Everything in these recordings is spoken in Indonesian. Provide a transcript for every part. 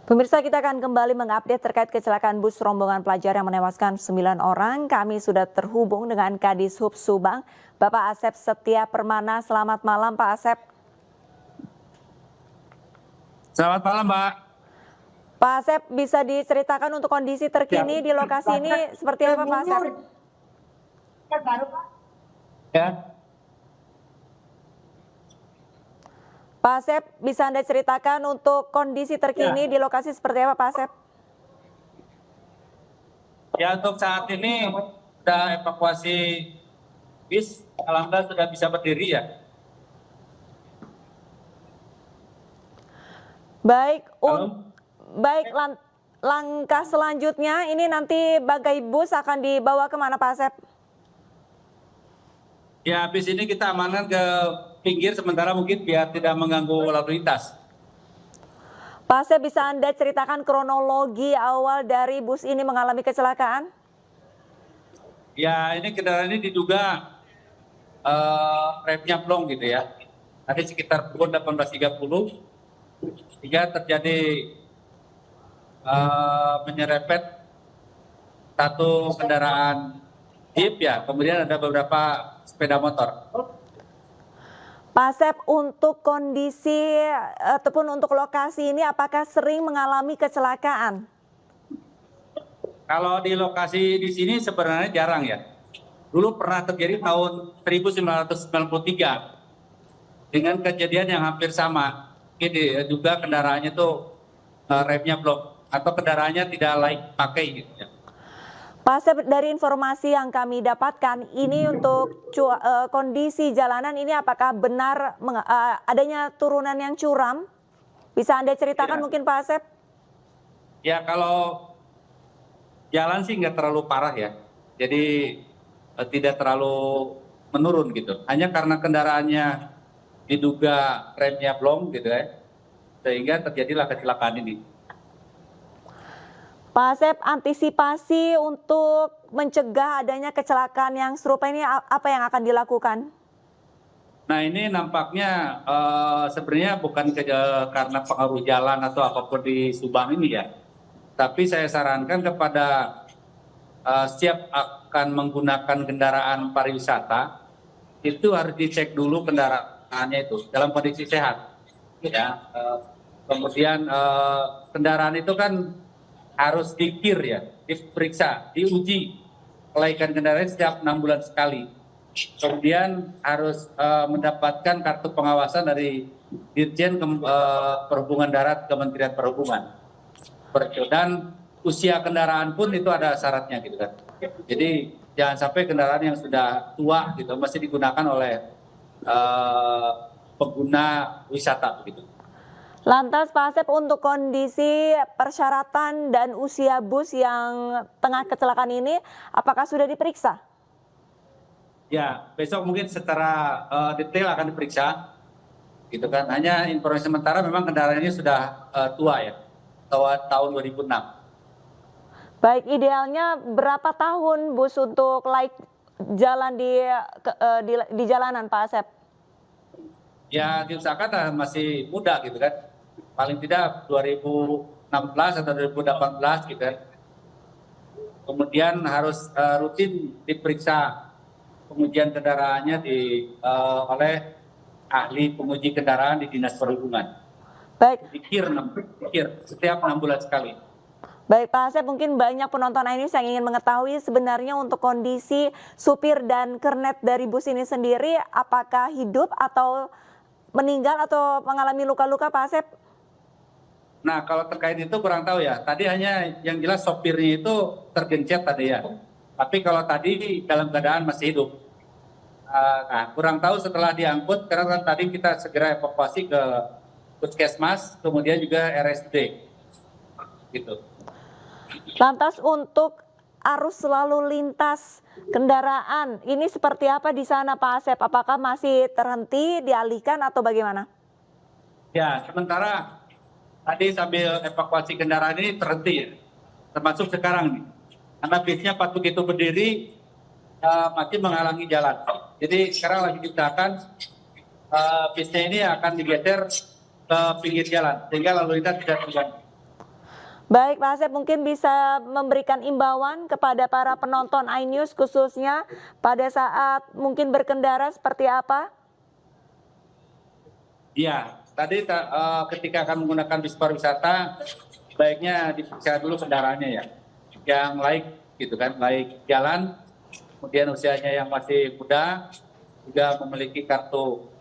Pemirsa, kita akan kembali mengupdate terkait kecelakaan bus rombongan pelajar yang menewaskan 9 orang. Kami sudah terhubung dengan Kadishub Subang, Bapak Asep Setia Permana. Selamat malam, Pak Asep. Selamat malam, Mbak. Pak Asep, bisa diceritakan untuk kondisi terkini di lokasi ini seperti apa, Pak Asep? Ya. Pak Asep, bisa Anda ceritakan untuk kondisi terkini di lokasi seperti apa, Pak Asep? Ya, untuk saat ini sudah evakuasi bis, alhamdulillah sudah bisa berdiri ya. Baik, Halo? baik langkah selanjutnya ini nanti bangkai bus akan dibawa kemana, Pak Asep? Ya, bis ini kita amankan ke pinggir sementara mungkin biar tidak mengganggu lalu lintas. Pak Asep, bisa Anda ceritakan kronologi awal dari bus ini mengalami kecelakaan? Ya, ini kendaraan ini diduga remnya blong gitu ya. Tadi sekitar pukul 18.30 hingga terjadi menyerempet satu kendaraan Jeep ya, kemudian ada beberapa sepeda motor. Pak Asep, untuk kondisi ataupun untuk lokasi ini apakah sering mengalami kecelakaan? Kalau di lokasi di sini sebenarnya jarang ya. Dulu pernah terjadi tahun 1993 dengan kejadian yang hampir sama. Ini juga kendaraannya tuh remnya blok atau kendaraannya tidak layak pakai gitu ya. Pak Asep, dari informasi yang kami dapatkan, ini untuk kondisi jalanan ini apakah benar adanya turunan yang curam? Bisa Anda ceritakan Ya. mungkin, Pak Asep? Ya, kalau jalan sih nggak terlalu parah ya. Jadi tidak terlalu menurun gitu. Hanya karena kendaraannya diduga remnya blong gitu ya, sehingga terjadilah kecelakaan ini. Pak Asep, antisipasi untuk mencegah adanya kecelakaan yang serupa ini apa yang akan dilakukan? Nah, ini nampaknya sebenarnya bukan karena pengaruh jalan atau apapun di Subang ini ya. Tapi saya sarankan kepada setiap akan menggunakan kendaraan pariwisata, itu harus dicek dulu kendaraannya itu dalam kondisi sehat. Ya, kemudian kendaraan itu kan harus dikir ya, diperiksa, diuji kelaikan kendaraan setiap 6 bulan sekali. Kemudian harus mendapatkan kartu pengawasan dari Dirjen Perhubungan Darat Kementerian Perhubungan. Dan usia kendaraan pun itu ada syaratnya gitu kan. Jadi jangan sampai kendaraan yang sudah tua gitu masih digunakan oleh pengguna wisata begitu. Lantas Pak Asep, untuk kondisi persyaratan dan usia bus yang tengah kecelakaan ini, apakah sudah diperiksa? Ya, besok mungkin secara detail akan diperiksa, gitu kan. Hanya informasi sementara memang kendaraan ini sudah tua ya, tahun 2006. Baik, idealnya berapa tahun bus untuk laik jalan di jalanan, Pak Asep? Ya, diusahakan masih muda gitu kan. Paling tidak 2016 atau 2018 gitu kan. Kemudian harus rutin diperiksa pengujian kendaraannya oleh ahli penguji kendaraan di Dinas Perhubungan. Baik. Dikir setiap 6 bulan sekali. Baik Pak Asep, mungkin banyak penonton ini yang ingin mengetahui sebenarnya untuk kondisi supir dan kernet dari bus ini sendiri, apakah hidup atau meninggal atau mengalami luka-luka, Pak Asep? Nah, kalau terkait itu kurang tahu ya. Tadi hanya yang jelas sopirnya itu tergencet tadi ya. Tapi kalau tadi dalam keadaan masih hidup. Nah, kurang tahu setelah diangkut, karena kan tadi kita segera evakuasi ke Puskesmas, kemudian juga RSUD. Gitu. Lantas untuk arus lalu lintas kendaraan, ini seperti apa di sana Pak Asep? Apakah masih terhenti, dialihkan atau bagaimana? Ya, sementara tadi sambil evakuasi kendaraan ini terhenti ya. Termasuk sekarang nih. Karena bisnya patut itu berdiri, masih menghalangi jalan. Jadi sekarang lagi dipindahkan, bisnya ini akan digeser ke pinggir jalan, sehingga lalu lintas tidak terganggu. Baik Pak Asep, mungkin bisa memberikan imbauan kepada para penonton iNews khususnya pada saat mungkin berkendara seperti apa? Iya, tadi ketika akan menggunakan bis pariwisata, baiknya diperiksa dulu kendaraannya ya, yang laik gitu kan, laik jalan, kemudian usianya yang masih muda, juga memiliki kartu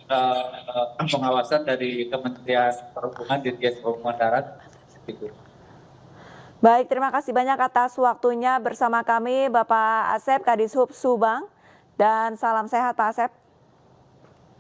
pengawasan dari Kementerian Perhubungan, Dirjen Perhubungan Darat, gitu. Baik, terima kasih banyak atas waktunya bersama kami Bapak Asep Kadishub Subang dan salam sehat Pak Asep.